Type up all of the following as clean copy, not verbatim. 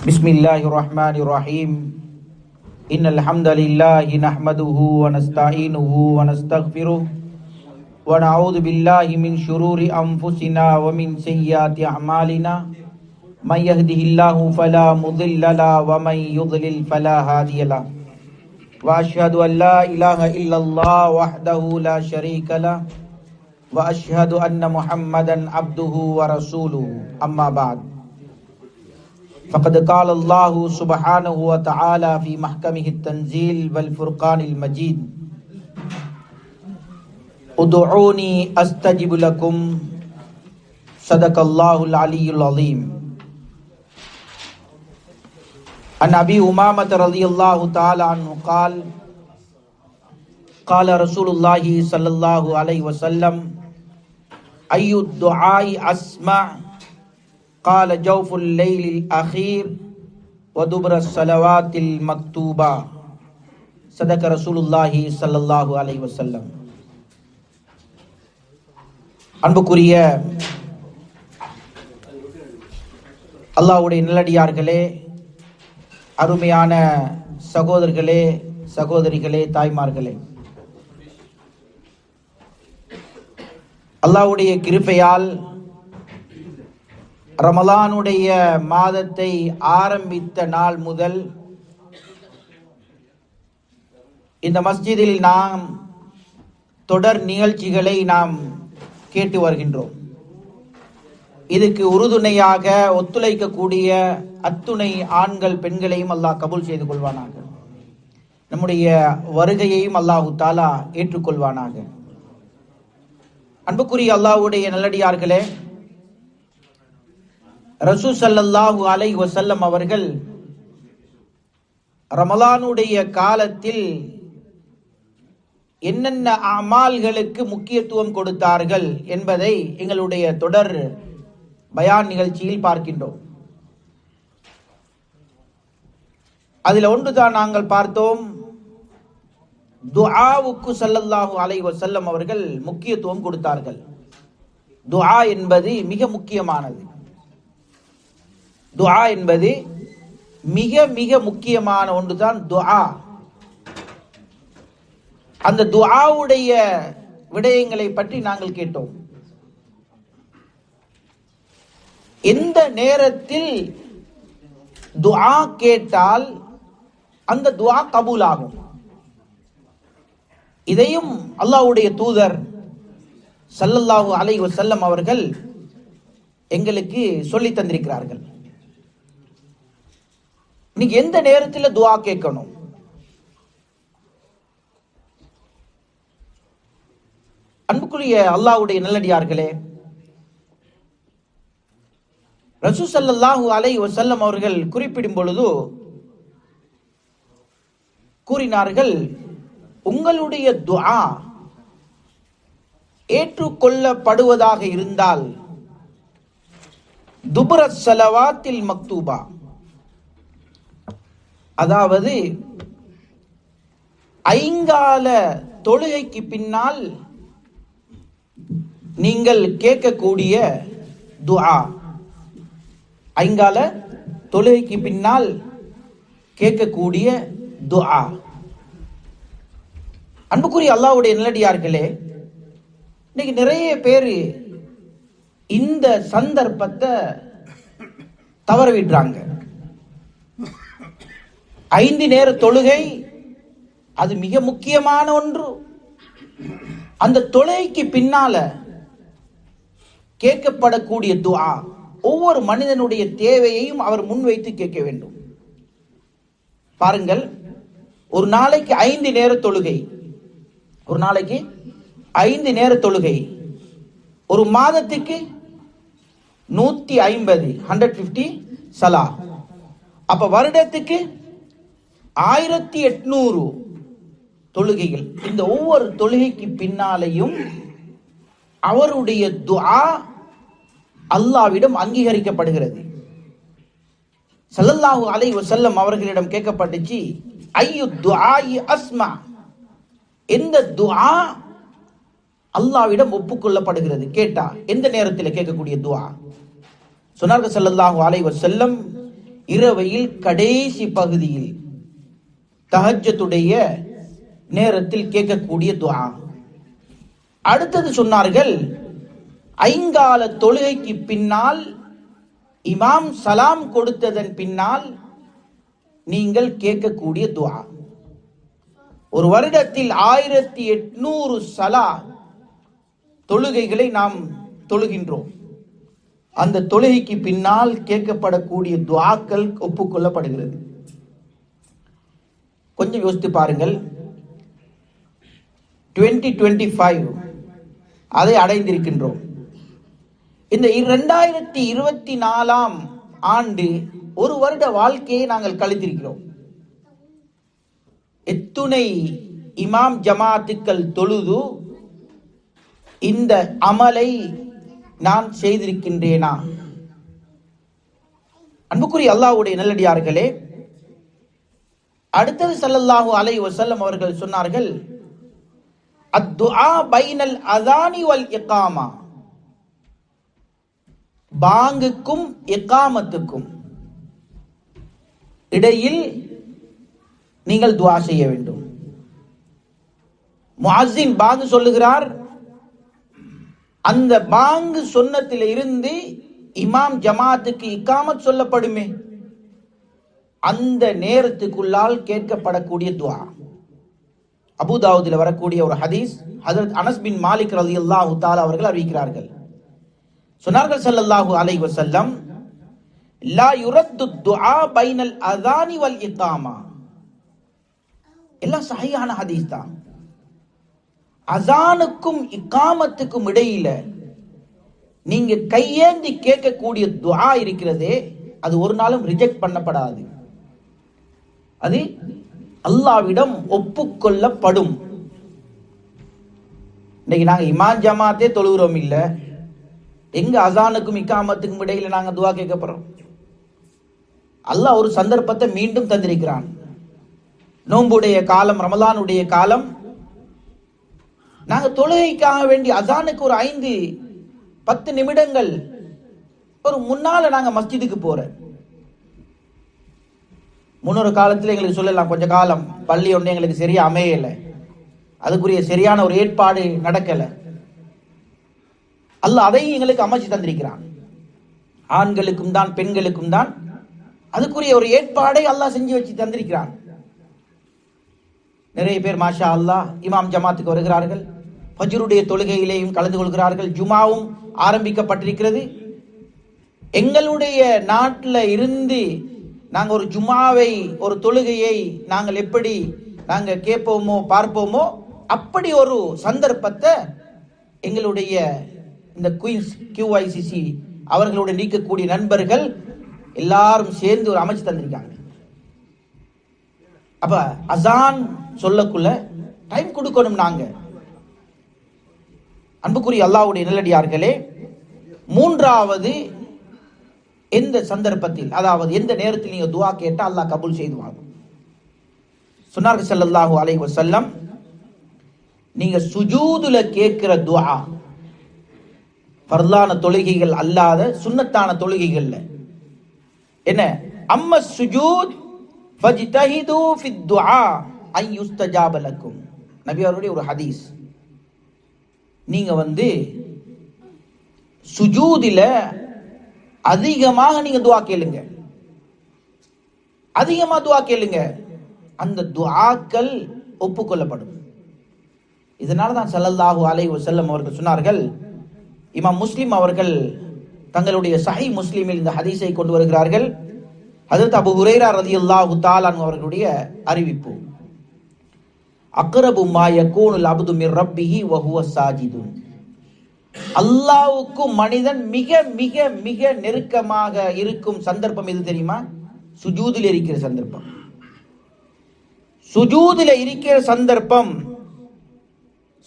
بسم الله الرحمن الرحيم إن الحمد لله نحمده ونستعينه ونستغفره ونعوذ بالله من شرور أنفسنا ومن سيئات أعمالنا من يهده الله فلا مضل له ومن يضلل فلا هادي له وأشهد أن لا إله إلا الله وحده لا شريك له وأشهد أن محمدا عبده ورسوله أما بعد فقد قال الله سبحانه وتعالى في محكمه التنزيل والفرقان المجيد ادعوني استجب لكم صدق الله العلي العظيم. عن ابي امامه رضي الله تعالى عنه قال قال رسول الله صلى الله عليه وسلم اي الدعاء اسمع قال جوف الليل الأخير ودبر الصلوات المكتوبة صدق رسول الله صلى الله عليه وسلم. அன்புக்குரிய அல்லாஹ்வுடைய நல்லடியார்களே, அருமையான சகோதரர்களே, சகோதரிகளே, தாய்மார்களே, அல்லாஹ்வுடைய கிருபையால் ரமலானுடைய மாதத்தை ஆரம்பித்த நாள் முதல் இந்த மஸ்ஜிதில் நாம் தொடர் நிகழ்ச்சிகளை நாம் கேட்டு வருகின்றோம். இதுக்கு உறுதுணையாக ஒத்துழைக்கக்கூடிய அத்துணை ஆண்கள் பெண்களையும் அல்லாஹ் கபூல் செய்து கொள்வானாக. நம்முடைய வருகையையும் அல்லாஹு தாலா ஏற்றுக்கொள்வானாக. அன்புக்குரிய அல்லாஹ்வுடைய நல்லடியார்களே, ரசூல் ஸல்லல்லாஹு அலைஹி வஸல்லம் அவர்கள் ரமலானுடைய காலத்தில் என்னென்ன அமால்களுக்கு முக்கியத்துவம் கொடுத்தார்கள் என்பதை எங்களுடைய தொடர் பயான் நிகழ்ச்சியில் பார்க்கின்றோம். அதில் ஒன்றுதான் நாங்கள் பார்த்தோம், துஆவுக்கு ஸல்லல்லாஹு அலைஹி வஸல்லம் அவர்கள் முக்கியத்துவம் கொடுத்தார்கள். துஆ என்பது மிக முக்கியமானது. துஆ என்பது மிக மிக முக்கியமான ஒன்றுதான் துஆ. அந்த துஆவுடைய விடயங்களை பற்றி நாங்கள் கேட்டோம். எந்த நேரத்தில் துஆ கேட்டால் அந்த துஆ கபூல் ஆகும், இதையும் அல்லாஹ்வுடைய தூதர் ஸல்லல்லாஹு அலைஹி வஸல்லம் அவர்கள் எங்களுக்கு சொல்லி தந்திருக்கிறார்கள். நீங்க எந்த நேரத்தில் துஆ கேட்கணும்? அன்புக்குரிய அல்லாஹ்வுடைய நல்லடியார்களே, ரசூல் ஸல்லல்லாஹு அலைஹி வஸல்லம் அவர்கள் குறிப்பிடும் பொழுது கூறினார்கள், உங்களுடைய துஆ ஏற்றுக்கொள்ளப்படுவதாக இருந்தால் துபுர ஸலவாத்தில் மக்தூபா, அதாவது ஐங்கால தொழுகைக்கு பின்னால் நீங்கள் கேட்கக்கூடிய துஆ, ஐங்கால தொழுகைக்கு பின்னால் கேட்கக்கூடிய துஆ. அன்புக்குரிய அல்லாஹ்வுடைய நல்லடியார்களே, இன்னைக்கு நிறைய பேர் இந்த சந்தர்ப்பத்தை தவற விடுறாங்க. 5 நேர தொழுகை அது மிக முக்கியமான ஒன்று. அந்த தொழுகைக்கு பின்னால கேட்கப்படக்கூடிய துஆ, ஒவ்வொரு மனிதனுடைய தேவையையும் அவர் முன்வைத்து கேட்க வேண்டும். பாருங்கள், ஒரு நாளைக்கு 5 நேர தொழுகை, ஒரு நாளைக்கு 5 நேர தொழுகை, ஒரு மாதத்துக்கு 150 150 சலா, அப்ப வருடத்துக்கு 1800 தொழுகைகள். இந்த ஒவ்வொரு தொழுகைக்கு பின்னாலையும் அவருடைய துஆ அல்லாஹ்விடம் அங்கீகரிக்கப்படுகிறது. ஸல்லல்லாஹு அலைஹி வஸல்லம் அவர்களிடம் கேட்கப்பட்டுச்சு, ஐயு துஆஇ அஸ்மா, எந்த துஆ அல்லாஹ்விடம் ஒப்புக்கொள்ளப்படுகிறது? கேட்டா எந்த நேரத்தில் கேட்கக்கூடிய துஆ? சொன்னார்கள் ஸல்லல்லாஹு அலைஹி வஸல்லம், இரவையில் கடைசி பகுதியில் தஹஜ்ஜுடைய நேரத்தில் கேட்கக்கூடிய துஆ. அடுத்தது சொன்னார்கள், ஐங்கால தொழுகைக்கு பின்னால் இமாம் சலாம் கொடுத்ததன் பின்னால் நீங்கள் கேட்கக்கூடிய துஆ. ஒரு வருடத்தில் 1800 சலா தொழுகைகளை நாம் தொழுகின்றோம். அந்த தொழுகைக்கு பின்னால் கேட்கப்படக்கூடிய துஆக்கள் ஒப்புக்கொள்ளப்படுகிறது. கொஞ்சம் யோசித்து பாருங்கள். 2025 அதை அடைந்திருக்கின்றோம். இந்த 2024 ஆண்டு ஒரு வருட வாழ்க்கையை நாங்கள் கழித்திருக்கிறோம். எத்துணை இமாம் ஜமாத்துக்கள் தொழுது இந்த அமலை நான் செய்திருக்கின்றேனா? அன்புக்குரிய அல்லாஹ்வுடைய நல்லடியார்களே, அடுத்தது ஸல்லல்லாஹு அலைஹி வஸல்லம் அவர்கள் சொன்னார்கள், அத்துஆ பைனல் அஸானி வல் இகாமா, பாங்குக்கும் இகாமத்துக்கும் இடையில் நீங்கள் துஆ செய்ய வேண்டும். முஅஸ்ஸின் பாங்கு சொல்லுகிறார், அந்த பாங்கு சொன்னதில் இருந்து இமாம் ஜமாத்துக்கு இகாமத் சொல்லப்படுமே, அந்த நேரத்துக்குள்ளால் கேட்கப்படக்கூடிய துஆ. அபூதாவுதில் வரக்கூடிய ஒரு ஹதீஸ், ஹஜ்ரத் அனஸ் பின் மாலிக் ரலியல்லாஹு தஆலா அவர்கள் அறிவிக்கிறார்கள். சொன்னார்கள் ஸல்லல்லாஹு அலைஹி வஸல்லம், லா யுரத்து துஆ பைனல் அஸானி வல் இகாமா. எல்லாம் சஹீஹான ஹதீஸ் தான். அஸானுக்கும் இகாமத்துக்கும் இடையில நீங்க கையேந்தி கேட்கக்கூடிய துஆ இருக்கிறதே, அது ஒரு நாளும் ரிஜெக்ட் பண்ணப்படாது. அது அல்லாஹ்விடம் ஒப்புக்கொள்ளப்படும். இன்னைக்கு நாங்க இமாம் ஜமாத்தே தொழுகிறோம் இல்ல, எங்க அஸானுக்கும் இகாமத்துக்கும் இடையில நாங்க துஆ கேட்க போறோம்? அல்லாஹ் ஒரு சந்தர்ப்பத்தை மீண்டும் தந்திருக்கிறான். நோன்புடைய காலம், ரமலானுடைய காலம், நாங்க தொழுகைக்காக வேண்டி அஸானுக்கு ஒரு 5-10 நிமிடங்கள் ஒரு முன்னால நாங்க மஸ்ஜிதுக்கு போறோம். முன்னொரு காலத்தில் எங்களுக்கு சொல்லலாம், கொஞ்ச காலம் பள்ளி ஒன்று எங்களுக்கு சரியா அமையல, அதுக்குரிய சரியான ஒரு ஏற்பாடு நடக்கல. அல்லாஹ் அதையும் எங்களுக்கு அமைச்சு தந்திருக்கிறான். ஆண்களுக்கும் தான் பெண்களுக்கும் தான் அதுக்குரிய ஒரு ஏற்பாடை அல்லாஹ் செஞ்சு வச்சு தந்திருக்கிறான். நிறைய பேர் மாஷா அல்லாஹ் இமாம் ஜமாத்துக்கு வருகிறார்கள், ஃபஜ்ருடைய தொழுகையிலேயும் கலந்து கொள்கிறார்கள். ஜுமாவும் ஆரம்பிக்கப்பட்டிருக்கிறது. எங்களுடைய நாட்டில் இருந்து நாங்கள் ஒரு ஜுமாவை, ஒரு தொழுகையை நாங்கள் எப்படி நாங்கள் கேட்போமோ பார்ப்போமோ, அப்படி ஒரு சந்தர்ப்பத்தை எங்களுடைய இந்த குயின்ஸ் QICC அவர்களுடைய நீக்கக்கூடிய நண்பர்கள் எல்லாரும் சேர்ந்து ஒரு அமைச்சு தந்திருக்காங்க. அப்ப அஸான் சொல்லக்குள்ள டைம் கொடுக்கணும். நாங்க அன்புக்குரிய அல்லாஹ்வுடைய நல்லடியார்களே, மூன்றாவது எந்த சந்தர்ப்பத்தில், அதாவது எந்த நேரத்தில் நீங்க துஆ கேட்டா அல்லாஹ் கபூல் செய்வாங்க. சொன்னார்கள் ஸல்லல்லாஹு அலைஹி வஸல்லம், நீங்க சுஜூதுல கேட்கிற துஆ, ஃபர்லான தொழுகைகள் அல்லாத சுன்னத்தான தொழுகைகள்ல என்ன, அம்ம சுஜூத் ஃபஜ்தஹிது ஃபித் துஆ ஐ யுஸ்தஜாப லக்கும். நபி அவருடைய ஒரு ஹதீஸ். நீங்க சுஜூதில அதிகமாக நீங்க துஆ கேளுங்க, அதிகமா துஆ கேளுங்க, அந்த துஆக்கள் ஒப்புக்கொள்ளப்படும். இதனாலதான் ஸல்லல்லாஹு அலைஹி வஸல்லம் அவர்கள் சொன்னார்கள். இமாம் முஸ்லிம் அவர்கள் தங்களுடைய சஹீஹ் முஸ்லிமில் இந்த ஹதீஸை கொண்டு வருகிறார்கள். ஹஜ்ரத் அபூ ஹுரைரா ரலியல்லாஹு தஆலா அவர்களுடைய அறிவிப்பு, அக்ரபு மா யகூனுல் அப்து மிர் ரப்பிஹி வ ஹுவ சாஜிதுன். அல்லாஹ்வுக்கு மனிதன் மிக மிக மிக நெருக்கமாக இருக்கும் சந்தர்ப்பம் எது தெரியுமா? சுஜூதில் இருக்கிற சந்தர்ப்பம். சுஜூதில் இருக்கிற சந்தர்ப்பம்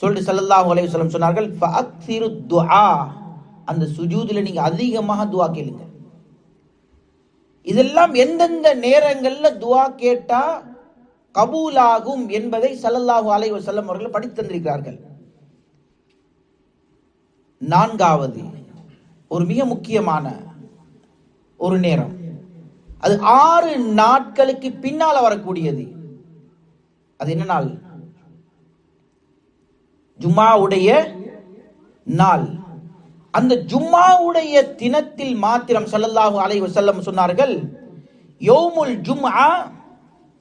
சொல்லிட்டு ஸல்லல்லாஹு அலைஹி வஸல்லம் சொன்னார்கள், ஃபஅக்ஸிரு துஆ. அந்த சுஜூதில் நீங்க அதிகமாக துஆ கேளுங்க. இதெல்லாம் எந்தெந்த நேரங்கள்ல துஆ கேட்டா கபூலாகும் என்பதை ஸல்லல்லாஹு அலைஹி வஸல்லம் அவர்கள் படித்து தந்திருக்கிறார்கள். நான்காவது ஒரு மிக முக்கியமான ஒரு நேரம், அது 6 நாட்களுக்கு பின்னால வரக்கூடியது. அது என்ன நாள்? ஜும்மாவுடைய நாள். அந்த ஜும்மாவுடைய தினத்தில் மாத்திரம் ஸல்லல்லாஹு அலைஹி வஸல்லம் சொன்னார்கள், யௌமுல் ஜும்ஆ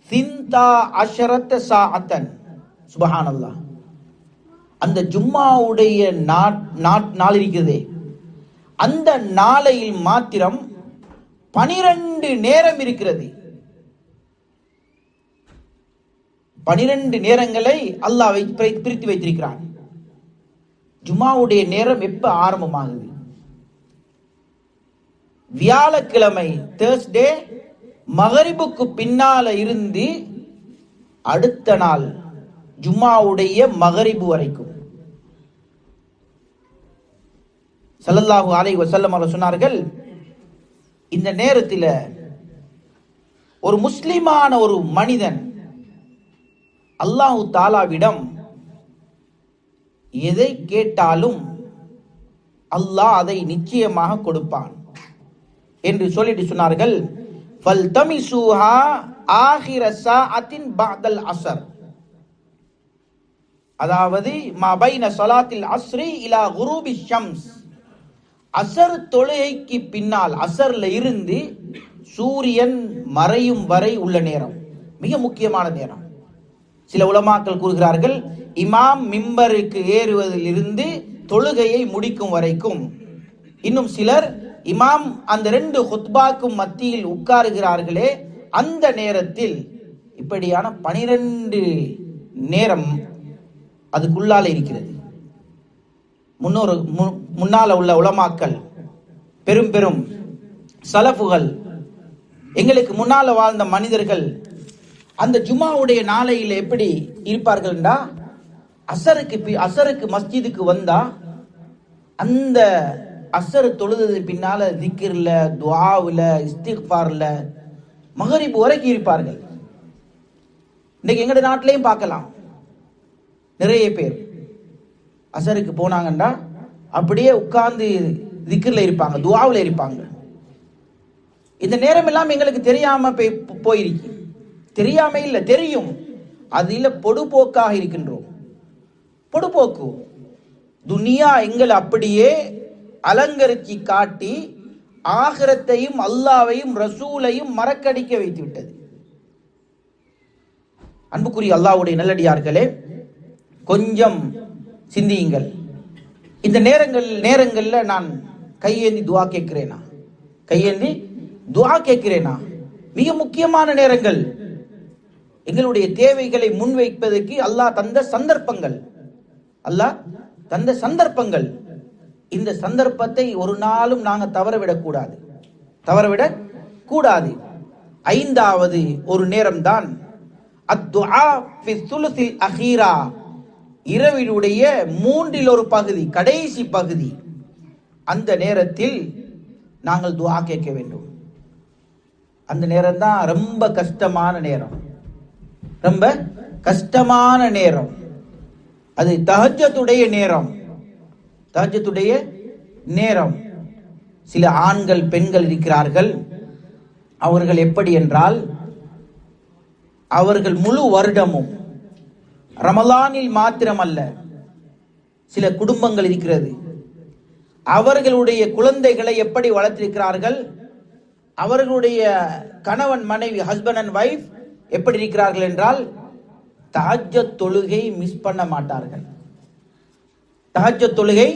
சிந்தா அஷரத்த சாஅத்தன். சுப்ஹானல்லாஹ். அந்த ஜும்மாவுடைய நாள் இருக்கிறதே, அந்த நாளையில் மாத்திரம் 12 நேரம் இருக்கிறது. 12 நேரங்களை அல்லாஹ் பிரித்து வைத்திருக்கிறான். ஜும்மாவுடைய நேரம் எப்ப ஆரம்பமாகுது? வியாழக்கிழமை தேர்ஸ்டே மகரிபுக்கு பின்னால இருந்து அடுத்த நாள் ஜும்மாவுடைய மகரிபு வரைக்கும். ஸல்லல்லாஹு அலைஹி வஸல்லம் அவர்கள் சொன்னார்கள், இந்த நேரத்தில் ஒரு முஸ்லிமான ஒரு மனிதன் அல்லாஹு தாலாவிடம் எதை கேட்டாலும் அல்லாஹ் அதை நிச்சயமாக கொடுப்பான் என்று சொல்லிட்டு சொன்னார்கள், ஃபல்தமிசுஹா ஆகிர சாஅத்தின் பஅதல் அஸ்ர். அதாவது மா பைன ஸலாத்தில் அஸ்ரி இலா குரூபி ஷம்ஸ். அசர் தொழுகைக்கு பின்னால், அசர்ல இருந்து சூரியன் மறையும் வரை உள்ள நேரம் மிக முக்கியமான நேரம். சில உலமாக்கள் கூறுகிறார்கள், இமாம் மிம்பருக்கு ஏறுவதில் இருந்து தொழுகையை முடிக்கும் வரைக்கும். இன்னும் சிலர் இமாம் அந்த 2 ஹுத்பாக்கும் மத்தியில் உட்காருகிறார்களே, அந்த நேரத்தில் இப்படியான 12 நேரம் அதுக்குள்ளால இருக்கிறது. முன்னால உள்ள உலமாக்கள், பெரும் பெரும் சலஃபுகள், எங்களுக்கு முன்னால வாழ்ந்த மனிதர்கள் அந்த ஜும்மாவுடைய நாளையில் எப்படி இருப்பார்கள் என்றா, அசருக்கு மஸ்ஜிதுக்கு வந்தா அந்த அசர் தொழுது பின்னால திக்ர்ல, துஆவுல, இஸ்திக்ஃபார்ல மகரிப் வரைக்கும் இருப்பார்கள். இன்னைக்கு எங்கட நாட்டிலையும் பார்க்கலாம், நிறைய பேர் அசருக்கு போனாங்கன்னா அப்படியே உட்கார்ந்து திக்ர்ல இருப்பாங்க, துஆவுல இருப்பாங்க. இந்த நேரம் எல்லாம் எங்களுக்கு தெரியாம போயிருக்கு. தெரியாம இல்ல, தெரியும். அதில் பொடுபோக்காக இருக்கின்றோம். பொடுபோக்கு துனியா எங்களை அப்படியே அலங்கரிச்சு காட்டி ஆகிரத்தையும் அல்லாவையும் ரசூலையும் மறக்கடிக்க வைத்து விட்டது. அன்புக்குரிய அல்லாஹ்வுடைய நல்லடியார்களே, கொஞ்சம் சிந்தியுங்கள். இந்த நேரங்கள்ல நான் கையேந்தி துஆ கேட்கிறேனா? கையேந்தி துஆ கேட்கிறேனா? மிக முக்கியமான நேரங்கள். எங்களுடைய தேவைகளை முன்வைப்பதற்கு அல்லாஹ் தந்த சந்தர்ப்பங்கள். அல்லாஹ் தந்த சந்தர்ப்பங்கள். இந்த சந்தர்ப்பத்தை ஒரு நாளும் நாங்கள் தவறவிடக் கூடாது. 5வது ஒரு நேரம் தான் அத்துஆ ஃபி ஸுலுஸில் அகீரா. இரவினுடைய 3ல் ஒரு பகுதி, கடைசி பகுதி. அந்த நேரத்தில் நாங்கள் துஆ கேட்க வேண்டும். அந்த நேரம் தான் ரொம்ப கஷ்டமான நேரம். ரொம்ப கஷ்டமான நேரம். அது தஹஜ்ஜுடைய நேரம். தஹஜ்ஜுடைய நேரம். சில ஆண்கள் பெண்கள் இருக்கிறார்கள். அவர்கள் எப்படி என்றால், அவர்கள் முழு வருடமும் ரமலானில் மாத்திரமல்ல, சில குடும்பங்கள் இருக்கிறது, அவர்களுடைய குழந்தைகளை எப்படி வளர்த்திருக்கிறார்கள், அவர்களுடைய கணவன் மனைவி, ஹஸ்பண்ட் அண்ட் வைஃப் எப்படி இருக்கிறார்கள் என்றால், தஹஜ்ஜத் தொழுகை மிஸ் பண்ண மாட்டார்கள். தஹஜ்ஜத் தொழுகை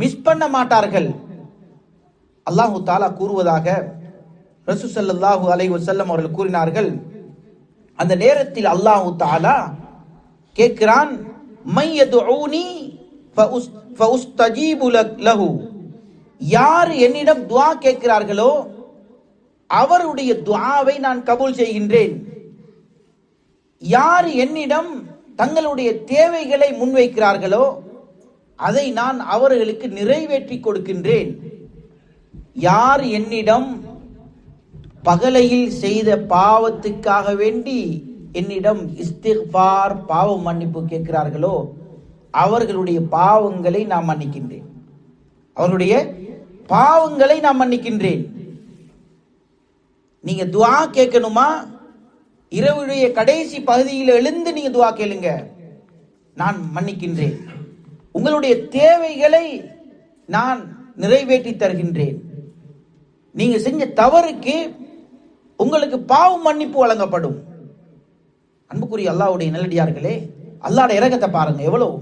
மிஸ் பண்ண மாட்டார்கள். அல்லாஹு தாலா கூறுவதாக ரசூல் ஸல்லல்லாஹு அலைஹி வஸல்லம் அவர்கள் கூறினார்கள், அந்த நேரத்தில் அல்லாஹு தாலா கேட்கிறான், மையதுஊனி ஃபஉஸ்தஜீபு லஹு. யார் என்னிடம் துஆ கேட்கிறார்களோ அவருடைய துஆவை நான் கபூல் செய்கின்றேன். யார் என்னிடம் தங்களுடைய தேவைகளை முன்வைக்கிறார்களோ அதை நான் அவர்களுக்கு நிறைவேற்றி கொடுக்கின்றேன். யார் என்னிடம் பகலையில் செய்த பாவத்துக்காக வேண்டி என்னிடம் இஸ்திக்ஃபார், பாவ மன்னிப்பு கேட்கிறார்களோ அவர்களுடைய பாவங்களை நான் மன்னிக்கின்றேன். அவர்களுடைய பாவங்களை நான் மன்னிக்கின்றேன். நீங்க துஆ கேட்கணுமா, இரவுடைய கடைசி பகுதியில் எழுந்து நீங்க துஆ கேளுங்க, நான் மன்னிக்கின்றேன், உங்களுடைய தேவைகளை நான் நிறைவேற்றி தருகின்றேன், நீங்க செஞ்ச தவறுக்கு உங்களுக்கு பாவ மன்னிப்பு வழங்கப்படும். அன்புக்குரிய அல்லாஹ்வுடைய நல்லடியார்களே, அல்லாஹ்வுடைய இரக்கத்தை பாருங்க எவ்வளவு.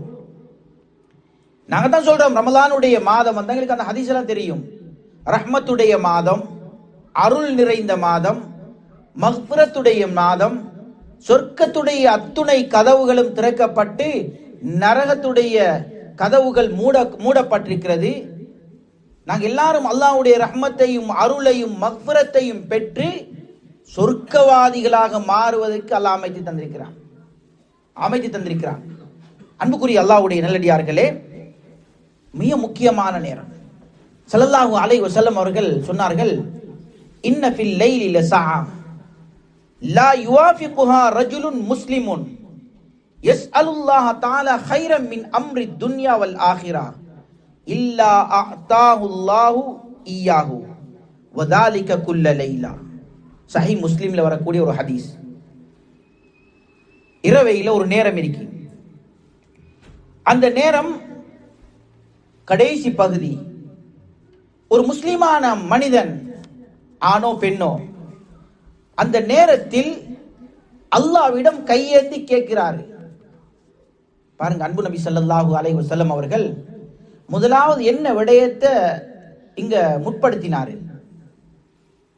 நாங்க தான் சொல்றோம் ரமலானுடைய மாதம் வந்து எங்களுக்கு அந்த ஹதீஸ் எல்லாம் தெரியும். ரஹ்மத்துடைய மாதம், அருள் நிறைந்த மாதம், மக்ஃபிரத்துடைய மாதம், சொர்க்கத்துடைய அத்துணை கதவுகளும் திறக்கப்பட்டு நரகத்துடைய கதவுகள் மூடப்பட்டிருக்கிறது. நாங்கள் எல்லாரும் அல்லாஹ்வுடைய ரஹ்மத்தையும் அருளையும் மக்ஃபிரத்தையும் பெற்று சொர்க்கவாதிகளாக மாறுவதற்கு அல்லாஹ் அமைத்து தந்திருக்கிறான். அன்புக்குரிய அல்லாஹ்வுடைய நல்லடியார்களே, மிக முக்கியமான நேரம். ஸல்லல்லாஹு அலைஹி வஸல்லம் அவர்கள் சொன்னார்கள், இன்ன ஃபில் லைலி லஸஆ லா யுவாஃபிகுஹா ரஜுலுன் முஸ்லிமுன் யஸ்அலுல்லாஹ தஆலா கைரம் மின் அம்ரி துன்யா வல் ஆகிரா இல்லா அஅதாஹுல்லாஹு இய்யாஹு வதாலிக குல்ல லைலா. சஹீஹ் முஸ்லிம்ல வரக்கூடிய ஒரு ஹதீஸ். இரவையில ஒரு நேரம் இருக்கு. அந்த நேரம் கடைசி பகுதி. ஒரு முஸ்லிமான மனிதன், ஆணோ பெண்ணோ, அந்த நேரத்தில் அல்லாஹ்விடம் கையேந்தி கேட்கிறார். பாருங்க, அன்பு நபி ஸல்லல்லாஹு அலைஹி வஸல்லம் அவர்கள் முதலாவது என்ன விடயத்தை இங்க முற்படுத்தினார்.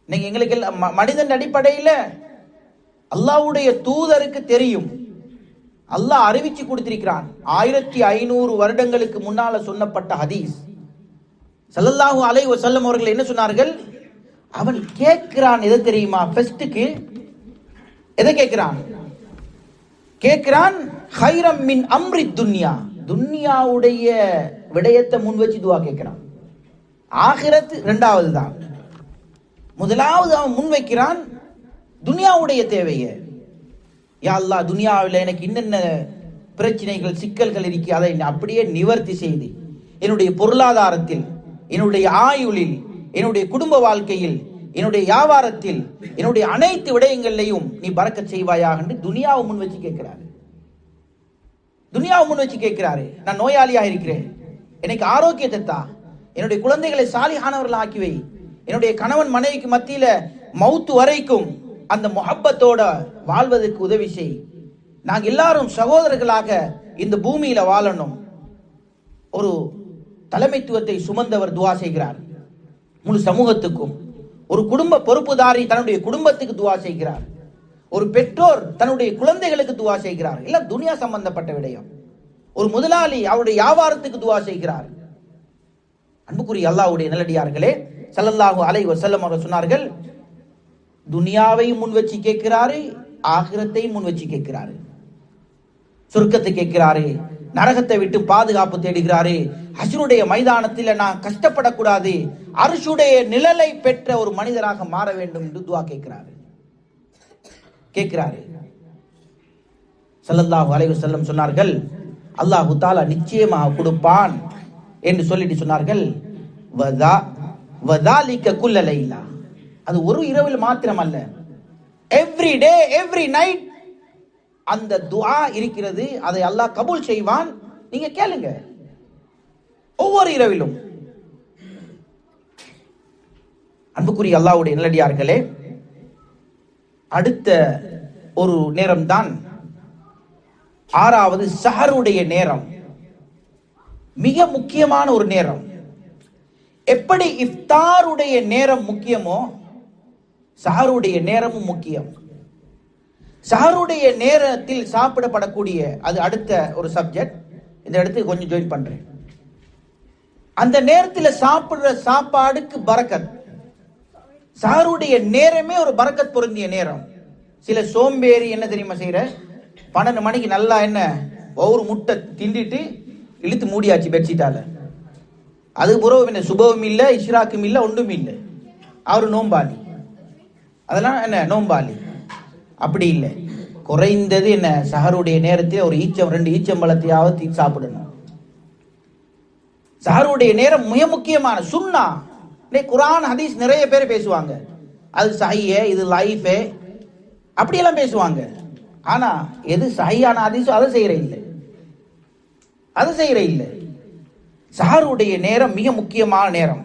நீங்க எங்களுக்கு மனிதன் அடிப்படையில் அல்லாஹ்வுடைய தூதருக்கு தெரியும், அல்லாஹ் அறிவிச்சு கொடுத்திருக்கிறான். 1500 வருடங்களுக்கு முன்னால சொன்னப்பட்ட ஹதீஸ். ஸல்லல்லாஹு அலைஹி வஸல்லம் அவர்கள் என்ன சொன்னார்கள்? அவன் கேட்கிறான், எதை தெரியுமா? ஃபர்ஸ்டுக்கு எதை கேட்கிறான்? கைரம் மின் அம்ரி துன்யா, துன்யாவுடைய விடயத்தை முன் வச்சு துஆ கேட்கிறான். ஆகிரத் இரண்டாவது தான். முதலாவது அவன் முன் வைக்கிறான் துன்யாவுடைய தேவையை. யா அல்லாஹ், துன்யாவில் எனக்கு என்னென்ன பிரச்சனைகள் சிக்கல்கள் இருக்கு, அதை அப்படியே நிவர்த்தி செய்து என்னுடைய பொருளாதாரத்தில், என்னுடைய ஆயுளில், என்னுடைய குடும்ப வாழ்க்கையில், என்னுடைய வியாபாரத்தில், என்னுடைய அனைத்து விடயங்களையும் நீ பரக்கத் செய்வாயாக என்று துனியாவை முன் வச்சு கேட்கிறாரு. துனியாவை முன் வச்சு கேட்கிறாரு. நான் நோயாளியாக இருக்கிறேன், எனக்கு ஆரோக்கியத்தை தா, என்னுடைய குழந்தைகளை சாலிஹானவர்கள் ஆக்கி வை, என்னுடைய கணவன் மனைவிக்கு மத்தியில மௌத்து வரைக்கும் அந்த முஹப்பத்தோட வாழ்வதற்கு உதவி செய், நாங்கள் எல்லாரும் சகோதரர்களாக இந்த பூமியில வாழணும். ஒரு தலைமைத்துவத்தை சுமந்தவர் துஆ செய்கிறார் முழு சமூகத்துக்கும். ஒரு குடும்ப பொறுப்புதாரி தன்னுடைய குடும்பத்துக்கு துஆ செய்கிறார். ஒரு பெற்றோர் தன்னுடைய குழந்தைகளுக்கு துஆ செய்கிறார். எல்லாம் துனியா சம்பந்தப்பட்ட விடயம். ஒரு முதலாளி அவருடைய வியாபாரத்துக்கு துஆ செய்கிறார். அன்புக்குரிய அல்லாஹ்வுடைய நல்லடியார்களே, ஸல்லல்லாஹு அலைஹி வஸல்லம் அவர்கள் சொன்னார்கள், துனியாவையும் முன் வச்சு கேட்கிறாரு, ஆகிரத்தையும் முன் வச்சு கேட்கிறாரு. சொர்க்கத்தை கேட்கிறாரு, நரகத்தை விட்டு பாதுகாப்பு தேடுகிறாரு. ஹஷ்ருடைய மைதானத்தில் நான் கஷ்டப்படக்கூடாது, அர்ஷுடைய நிழலை பெற்ற ஒரு மனிதராக மாற வேண்டும் என்று துஆ கேட்கிறாரு. ஸல்லல்லாஹு அலைஹி வஸல்லம் சொன்னார்கள், அல்லாஹ் தஆலா நிச்சயமாக கொடுப்பான் என்று சொல்லிட்டு சொன்னார்கள், வதாலிக குல்ல லைலா, அது ஒரு இரவில் மாத்திரம் அல்ல, எவ்ரி டே எவ்ரி நைட் அந்த துஆ இருக்கிறது. அதை அல்லாஹ் கபூல் செய்வான். நீங்க கேளுங்க ஒவ்வொரு இரவிலும். அன்புக்குரிய அல்லாஹ்வுடைய நல்லடியார்களே, அடுத்த ஒரு நேரம் தான் ஆறாவது சஹருடைய நேரம். மிக முக்கியமான ஒரு நேரம். எப்படி இஃப்தாருடைய நேரம் முக்கியமோ சஹருடைய நேரமும் முக்கியம். சஹருடைய நேரத்தில் சாப்பிடப்படக்கூடிய, அது அடுத்த ஒரு சப்ஜெக்ட், இந்த இடத்துக்கு கொஞ்சம் ஜாயின் பண்றேன். அந்த நேரத்தில் சாப்பிடுற சாப்பாடுக்கு பரக்கத். சஹருடைய நேரமே ஒரு பரக்கத் பொருந்திய நேரம். சில சோம்பேறி என்ன தெரியுமா செய்யற, 12 மணிக்கு நல்லா என்ன ஒரு முட்டை திண்டிட்டு இழுத்து மூடியாச்சு பெட்ஷீட்டால. அது புறவும் என்ன சுபவும் இல்லை, இஷ்ராக்கும் இல்லை, ஒன்றும் இல்லை, அவரு நோம்பாளி. அதெல்லாம் என்ன நோம்பாளி? அப்படி இல்லை. குறைந்தது என்ன சஹருடைய நேரத்தில் ஒரு 2 ஈச்சம்பழத்தையாவது சாப்பிடணும். சஹருடைய நேரம் மிக முக்கியமான சுன்னா. குர்ஆன் ஹதீஸ் நிறைய பேர் பேசுவாங்க, அது சஹீஹ், இது லைஃபே அப்படியெல்லாம் பேசுவாங்க. ஆனா எது சஹீஹான ஹதீஸோ அதை செய்யற இல்லை. சஹருடைய நேரம் மிக முக்கியமான நேரம்.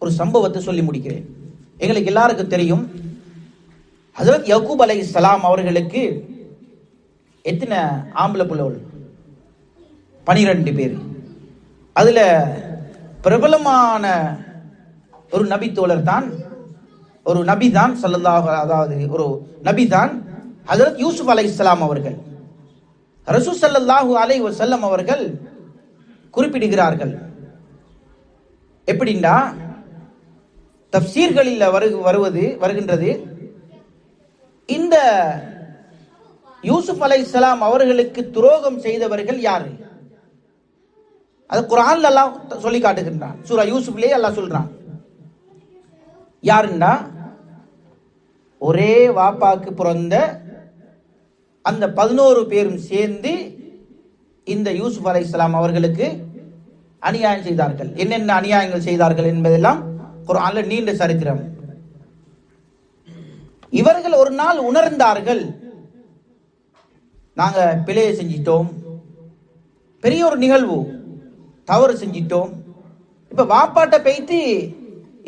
ஒரு சம்பவத்தை சொல்லி முடிக்கிறேன். எங்களுக்கு எல்லாருக்கும் தெரியும், ஹஜ்ரத் யக்கூப் அலைஹிஸ்ஸலாம் அவர்களுக்கு எத்தனை ஆம்பளை பிள்ளைகள்? 12 பேர். அதுல பிரபலமான ஒரு நபி தோழர் தான், ஒரு நபி தான் ஒரு நபி தான் ஹஜ்ரத் யூசுப் அலைஹிஸ்ஸலாம் அவர்கள். ரசூல் ஸல்லல்லாஹு அலைஹி வஸல்லம் அவர்கள் குறிப்பிடுகிறார்கள். எப்படின்னா, தஃப்சீர்களில் வருகின்றது, இந்த யூசுப் அலைஹிஸ்ஸலாம் அவர்களுக்கு துரோகம் செய்தவர்கள் யாரு? அது குர்ஆன்ல அல்லாஹ் சொல்லி காட்டுகின்றான். சூரா யூசுப்லயே அல்லாஹ் சொல்றான். யாருன்னா, ஒரே வாப்பாக்கு பிறந்த அந்த 11 பேரும் சேர்ந்து இந்த யூசுப் அலைஹிஸ்ஸலாம் அவர்களுக்கு அநியாயம் செய்தார்கள். என்னென்ன அநியாயங்கள் செய்தார்கள் என்பதெல்லாம் குர்ஆன்ல நீண்ட சரித்திரம். இவர்கள் ஒரு நாள் உணர்ந்தார்கள், நாங்க பிழையை செஞ்சிட்டோம், பெரிய ஒரு நிகழ்வு, தவறு செஞ்சிட்டோம். இப்ப வாப்பாட்ட போயிட்டு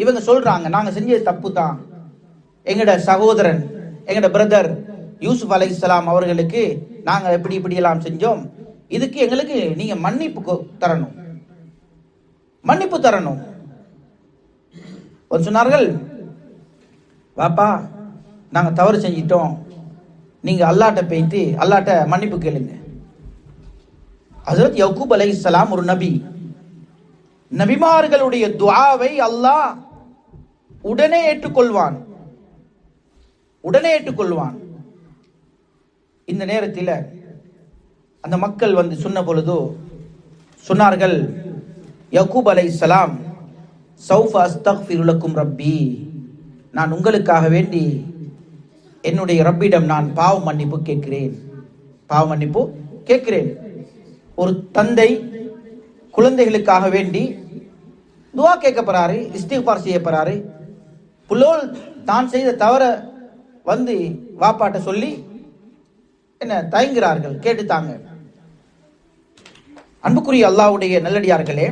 இவங்க சொல்றாங்க, நாங்க செஞ்சது தப்பு தான், எங்கட சகோதரன், எங்கட பிரதர் யூசுப் அலைஹிஸ்ஸலாம் அவர்களுக்கு நாங்க இப்படி எல்லாம் செஞ்சோம், இதுக்கு எங்களுக்கு நீங்க மன்னிப்பு தரணும். சொன்னார்கள், வாப்பா நாங்க தவறு செஞ்சிட்டோம், நீங்க அல்லாட்ட போயிட்டு அல்லாட்ட மன்னிப்பு கேளுங்க. ஹஜ்ரத் யக்கூப் அலைஹிஸ்ஸலாம் ஒரு நபி. நபிமார்களுடைய துஆவை அல்லாஹ் உடனே ஏற்றுக்கொள்வான். இந்த நேரத்தில் அந்த மக்கள் வந்து சொன்ன பொழுது சொன்னார்கள், யக்கூப் அலைஹிஸ்ஸலாம், சௌஃப அஸ்தக்ஃபிரு லக்கும் ரப்பி, நான் உங்களுக்காக வேண்டி என்னுடைய ரப்பிடம் நான் பாவ மன்னிப்பு கேட்கிறேன். ஒரு தந்தை குழந்தைகளுக்காக வேண்டி துஆ கேட்க போறாரு, இஸ்திக்பார் செய்ய போறாரு. புள்ளோல் தான் செய்த தவற வந்து வாப்பாட்ட சொல்லி என்ன தயங்குகிறார்கள், கேட்டுத்தாங்க. அன்புக்குரிய அல்லாஹ்வுடைய நல்லடியார்களே,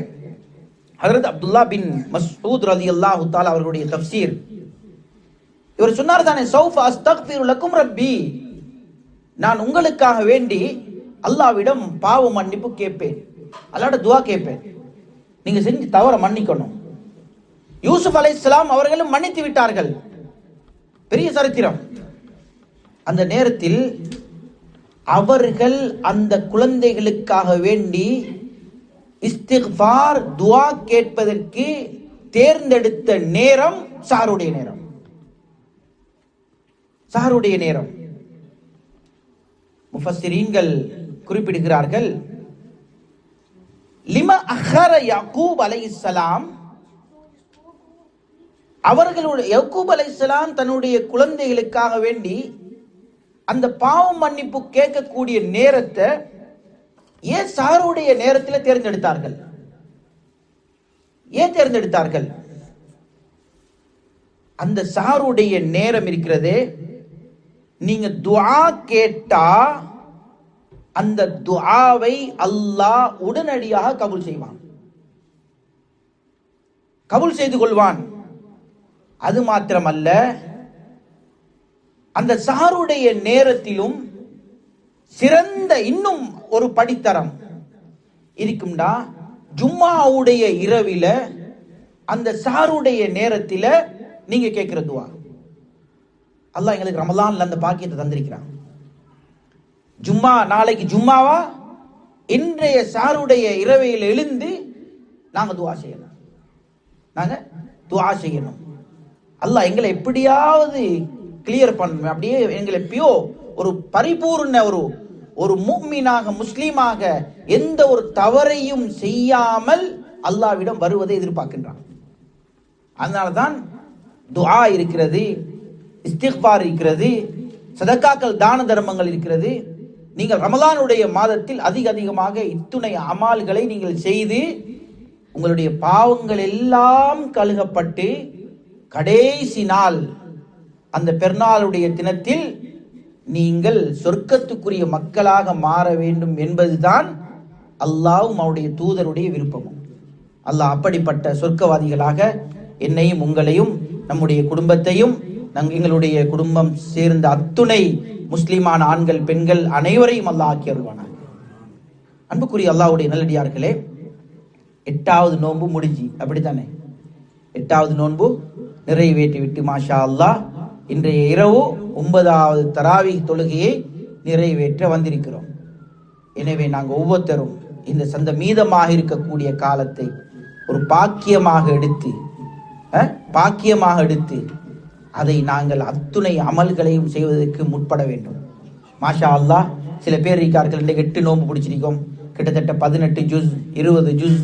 ஹஜ்ரத் அப்துல்லா பின் மஸ்ஊத் ரலியல்லாஹு தஆலா அவர்களுடைய தஃப்சீர், இவர் சொன்னார் தானே, சௌஃப அஸ்தக்ஃபிரு லக்கும் ரப்பி, நான் உங்களுக்காக வேண்டி அல்லாஹ்விடம் பாவ மன்னிப்பு கேட்பேன், அல்லாஹ்ட துஆ கேட்பேன், நீங்க செஞ்சு தவற மன்னிக்கணும். யூசுப் அலைஹிஸ்ஸலாம் அவர்களும் மன்னித்து விட்டார்கள். பெரிய சரித்திரம். அந்த நேரத்தில் அவர்கள் அந்த குழந்தைகளுக்காக வேண்டி இஸ்திக்ஃபார் துஆ கேட்பதற்கு தேர்ந்தெடுத்த நேரம் சஹருடைய நேரம். முஃபஸ்ஸிரீன்கள் குறிப்பிடுகிறார்கள், லிம அஹர யாக்கூப் அலைஹிஸ்ஸலாம், அவர்களுடைய யக்கூப் அலைஹிஸ்ஸலாம் தன்னுடைய குழந்தைகளுக்காக வேண்டி அந்த பாவம் மன்னிப்பு கேட்கக்கூடிய நேரத்தை ஏன் சஹருடைய நேரத்தில் தேர்ந்தெடுத்தார்கள்? அந்த சஹருடைய நேரம் இருக்கிறதே, நீங்க துஆ கேட்டா அந்த துஆவை அல்லாஹ் உடனடியாக கபூல் செய்து கொள்வான். அது மாத்திரமல்ல, அந்த சஹருடைய நேரத்திலும் சிறந்த இன்னும் ஒரு படித்தரம் இருக்கும்டா, ஜும்மாவுடைய இரவில அந்த சஹருடைய நேரத்தில் நீங்க கேட்கிற துஆ, அல்லாஹ் எங்களுக்கு ரமலான்ல அந்த பாக்கியத்தை தந்திருக்கிறான். நாளைக்கு ஜும்மாவா, இன்றைய சஹருடைய இரவையில் எழுந்து நாங்க துஆ செய்யணும். அல்லாஹ் எங்களை எப்படியாவது கிளியர் பண்ணணும். அப்படியே எங்களை ஒரு பரிபூர்ண ஒரு முஃமினாக, முஸ்லீமாக எந்த ஒரு தவறையும் செய்யாமல் அல்லாஹ்விடம் வருவதை எதிர்பார்க்கின்றான். அதனால்தான் துஆ இருக்கிறது, இஸ்திக்பார் இருக்கிறது, சதக்காக்கள் தான தர்மங்கள் இருக்கிறது. நீங்கள் ரமலானுடைய மாதத்தில் அதிகமாக இத்துணை அமால்களை நீங்கள் செய்து உங்களுடைய பாவங்கள் எல்லாம் கழுகப்பட்டு கடைசி நாள் அந்த பெருநாளுடைய தினத்தில் நீங்கள் சொர்க்கத்துக்குரிய மக்களாக மாற வேண்டும் என்பதுதான் அல்லாஹ்வும் அவருடைய தூதருடைய விருப்பமும். அல்லாஹ் அப்படிப்பட்ட சொர்க்கவாதிகளாக என்னையும் உங்களையும் நம்முடைய குடும்பத்தையும் எங்களுடைய குடும்பம் சேர்ந்த அத்துணை முஸ்லிமான ஆண்கள் பெண்கள் அனைவரையும் அல்லாஹ் ஆக்கி அருள்வானாக. அன்புக்குரிய அல்லாஹ்வுடைய நல்லடியார்களே, 8வது நோன்பு முடிஞ்சு, அப்படித்தானே? 8வது நோன்பு நிறைவேற்றி விட்டு மாஷா அல்லாஹ் இன்றைய இரவு 9வது தராவீஹ் தொழுகையை நிறைவேற்ற வந்திருக்கிறோம். எனவே நாங்கள் ஒவ்வொருத்தரும் இந்த மீதமாக இருக்கக்கூடிய காலத்தை ஒரு பாக்கியமாக எடுத்து அதை நாங்கள் அத்துணை அமல்களையும் செய்வதற்கு முற்பட வேண்டும். மாஷா அல்லாஹ் சில பேர் இருக்கார்கள், இன்றைக்கு 8 நோன்பு பிடிச்சிருக்கோம், கிட்டத்தட்ட 18 ஜூஸ் 20 ஜூஸ்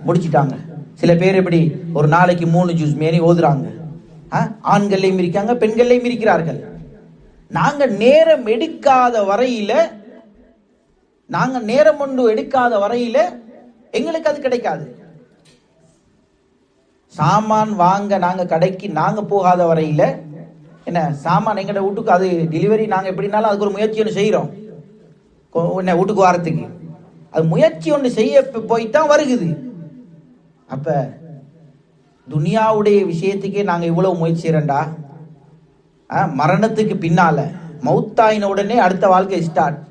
முடிச்சிட்டாங்க. சில பேர் எப்படி ஒரு நாளைக்கு 3 ஜூஸ் மேனி ஓதுறாங்க. ஆண்கள்லையும் இருக்காங்க, பெண்கள்லையும் இருக்கிறார்கள். நாங்க நேரம் ஒன்று எடுக்காத வரையில எங்களுக்கு அது கிடைக்காது. சாமான் வாங்க நாங்க கடைக்கு நாங்க போகாத வரையில என்ன சாமான் எங்கட வீட்டுக்கு அது டெலிவரி நாங்க எப்படினாலும் அதுக்கு ஒரு முயற்சி ஒன்று செய்யறோம். என்ன வீட்டுக்கு வாரத்துக்கு அது முயற்சி ஒன்று செய்ய போய்தான் வருகுது. அப்ப துனியாவுடைய விஷயத்துக்கே நாங்க இவ்வளவு முயற்சி செய்யறோம்டா, மரணத்துக்கு பின்னால மௌத்தாயின உடனே அடுத்த வாழ்க்கை ஸ்டார்ட்,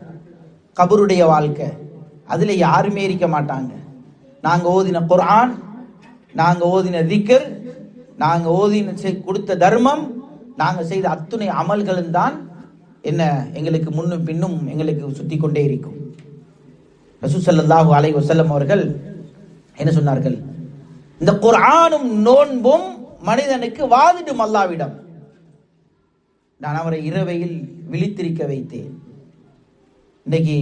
கபருடைய வாழ்க்கை. அதுல யாருமே இருக்க மாட்டாங்க. நாங்க ஓதின குர்ஆன், நாங்க ஓதின திக்ர், நாங்க ஓதின கொடுத்த தர்மம், நாங்க செய்த அத்துணை அமல்களும் தான் என்ன எங்களுக்கு முன்னும் பின்னும் எங்களுக்கு சுத்தி கொண்டே இருக்கும். ரசூல் ஸல்லல்லாஹு அலைஹி வஸல்லம் அவர்கள் என்ன சொன்னார்கள்? இந்த குர்ஆனும் நோன்பும் மனிதனுக்கு வாதிடும் அல்லாஹ்விடம். நான் அவரை இரவையில் விழித்திருக்க வைத்தேன். இன்னைக்கு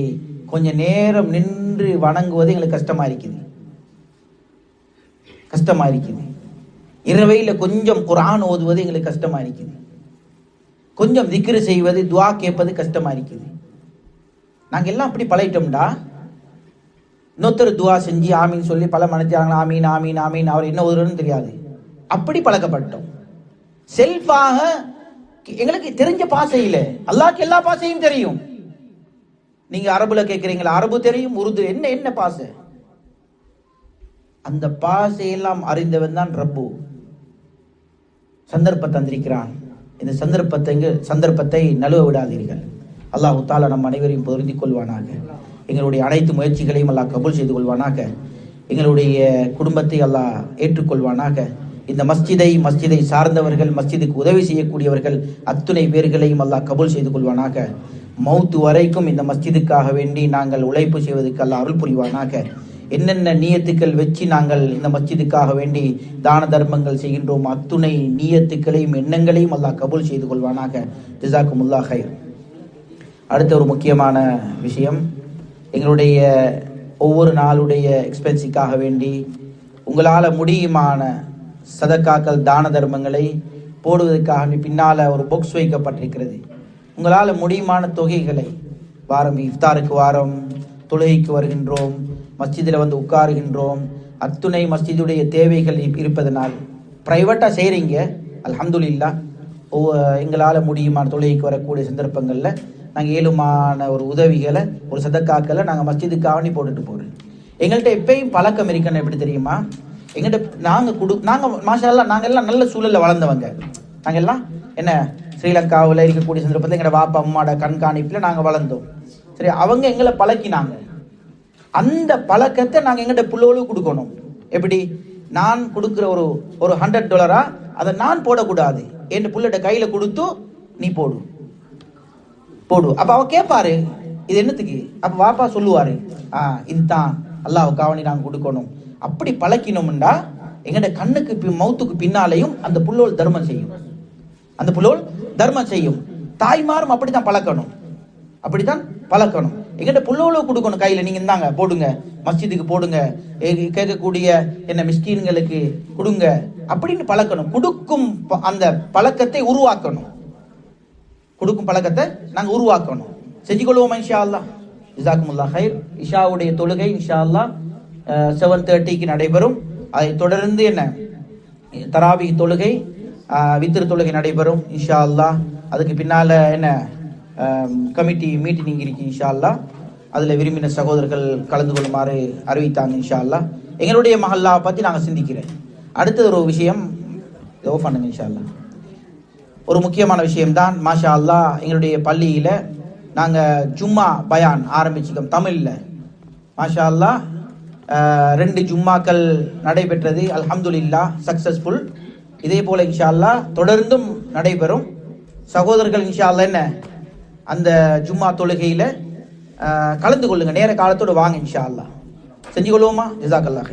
கொஞ்ச நேரம் நின்று வணங்குவது எங்களுக்கு கஷ்டமா இருக்குது. இரவையில கொஞ்சம் குர்ஆன் ஓதுவது எங்களுக்கு கஷ்டமா இருக்குது. கொஞ்சம் திக்ரு செய்வது, துஆ கேட்பது கஷ்டமா இருக்குது. நாங்க எல்லாம் அப்படி பழகிட்டோம்டா. இன்னொருத்தர் துஆ செஞ்சு ஆமீன் சொல்லி பல மனுஷங்க ஆமீன் ஆமீன் ஆமீன், அவர் என்ன ஓதுறன்னு தெரியாது. அப்படி பழக்கப்பட்டோம். செல்ஃபாக எங்களுக்கு தெரிஞ்ச பாசையில அல்லாஹ்க்கு எல்லா பாசையும் தெரியும். நீங்க அரபுல கேட்கிறீங்களா, அரபு தெரியும், உருது என்ன பாசை, அந்த பாசையெல்லாம் அறிந்தவன் தான் ரப்பு. சந்தர்ப்பத்தை தந்திருக்கிறான். இந்த சந்தர்ப்பத்தை நழுவ விடாதீர்கள். அல்லாஹ் தஆலா நம் அனைவரையும் பொருந்திக் கொள்வானாக. எங்களுடைய அனைத்து முயற்சிகளையும் அல்லாஹ் கபூல் செய்து கொள்வானாக. எங்களுடைய குடும்பத்தை அல்லாஹ் ஏற்றுக்கொள்வானாக. இந்த மஸ்ஜிதை சார்ந்தவர்கள், மஸ்ஜிதுக்கு உதவி செய்யக்கூடியவர்கள் அத்துணை பேர்களையும் அல்லாஹ் கபூல் செய்து கொள்வானாக. மௌத்து வரைக்கும் இந்த மஸ்ஜிதுக்காக வேண்டி நாங்கள் உழைப்பு செய்வதற்கு அல்லாஹ் அருள் புரிவானாக. என்னென்ன நியத்துக்கள் வச்சு நாங்கள் இந்த மஸ்ஜிதுக்காக வேண்டி தான தர்மங்கள் செய்கின்றோம், அத்துணை நியத்துக்களையும் எண்ணங்களையும் அல்லாஹ் கபூல் செய்து கொள்வானாக. ஜஸாக்குமுல்லாஹ் ஹைர். அடுத்த ஒரு முக்கியமான விஷயம், எங்களுடைய ஒவ்வொரு நாளுடைய எக்ஸ்பென்ஸுக்காக வேண்டி உங்களால் முடியுமான சதக்காக்கள் தான தர்மங்களை போடுவதற்காக பின்னால ஒரு பாக்ஸ் வைக்கப்பட்டிருக்கிறது. உங்களால் முடியுமான தொகைகளை, வாரம் இஃப்தாருக்கு வாரம் தொழுகைக்கு வருகின்றோம், மஸ்ஜிதில் வந்து உட்காருகின்றோம், அத்துணை மஸ்ஜிதுடைய தேவைகள் இருப்பதனால் பிரைவேட்டாக செய்கிறீங்க, அல்ஹம்துலில்லாஹ். எங்களால் முடியுமான தொழுகைக்கு வரக்கூடிய சந்தர்ப்பங்களில் நாங்கள் ஏழுமான ஒரு உதவிகளை, ஒரு சதக்காக்களை நாங்கள் மஸ்ஜிதுக்காக போட்டுட்டு போகிறோம். எங்கள்கிட்ட எப்பயும் பழக்கம் இருக்கணும். எப்படி தெரியுமா? எங்கள்கிட்ட நாங்கள் மாஷா அல்லாஹ் நாங்கள் எல்லாம் நல்ல சூழலில் வளர்ந்தவங்க. நாங்கள் எல்லாம் என்ன ஸ்ரீலங்காவில் இருக்கக்கூடிய சந்தர்ப்பத்தில் எங்களோட வாப்பா அம்மாவோட கண்காணிப்பில் நாங்கள் வளர்ந்தோம். சரி, அவங்க எங்களை பழக்கினாங்க. அந்த பழக்கத்தை நாங்கள் எங்கள்கிட்ட பிள்ளைகளுக்கு கொடுக்கணும். எப்படி? நான் கொடுக்குற ஒரு $100 அதை நான் போடக்கூடாது, என் பிள்ளைகிட்ட கையில் கொடுத்து நீ போடு. அப்ப அவ கேட்பாரு இது என்னத்துக்கு. அப்ப வாப்பா சொல்லுவாரு, இதுதான் அல்லாஹ்வுக்காக நாங்க கொடுக்கணும். அப்படி பழக்கினோம்டா எங்கட கண்ணுக்கு மௌத்துக்கு பின்னாலையும் அந்த புள்ளோல் தர்மம் செய்யும். தாய்மாரும் அப்படித்தான் பழக்கணும். எங்கிட்ட புள்ளோல கொடுக்கணும் கையில, நீங்க இருந்தாங்க போடுங்க, மஸ்ஜிதுக்கு போடுங்க, கேட்கக்கூடிய என்ன மிஸ்கீன்களுக்கு கொடுங்க அப்படின்னு பழக்கணும். கொடுக்கும் அந்த பழக்கத்தை உருவாக்கணும். நாங்க உருவாக்கணும். செஞ்சு கொள்வோம் இன்ஷா அல்லாஹ். ஜஸாக்குமுல்லாஹ் ஹைர். இஷாவுடைய தொழுகை இன்ஷா அல்லாஹ் 7:30க்கு நடைபெறும். அதை தொடர்ந்து என்ன தராவி தொழுகை, வித்திரு தொழுகை நடைபெறும் இன்ஷா அல்லாஹ். அதுக்கு பின்னால் என்ன கமிட்டி மீட்டிங் இருக்கு இன்ஷா அல்லாஹ். அதில் விரும்பின சகோதரர்கள் கலந்து கொள்ளுமாறு அறிவித்தாங்க இன்ஷா அல்லாஹ். எங்களுடைய மஹல்லா பற்றி நாங்கள் சிந்திக்கிறேன். அடுத்தது ஒரு விஷயம் ஓஃப் பண்ணுங்க இன்ஷா அல்லாஹ். ஒரு முக்கியமான விஷயம்தான் மாஷா அல்லாஹ். எங்களுடைய பள்ளியில் நாங்கள் ஜும்மா பயான் ஆரம்பிச்சிக்கோம் தமிழில். மாஷா அல்லாஹ் 2 ஜும்மாக்கள் நடைபெற்றது. அல்ஹம்துலில்லாஹ் சக்சஸ்ஃபுல். இதே போல இன்ஷா அல்லாஹ் தொடர்ந்தும் நடைபெறும். சகோதரர்கள் இன்ஷா அல்லாஹ் என்ன அந்த ஜும்மா தொழுகையில் கலந்து கொள்ளுங்க. நேர காலத்தோடு வாங்க இன்ஷா அல்லாஹ். செஞ்சு கொள்வோமா? ஜஸாக்கல்லாஹ்.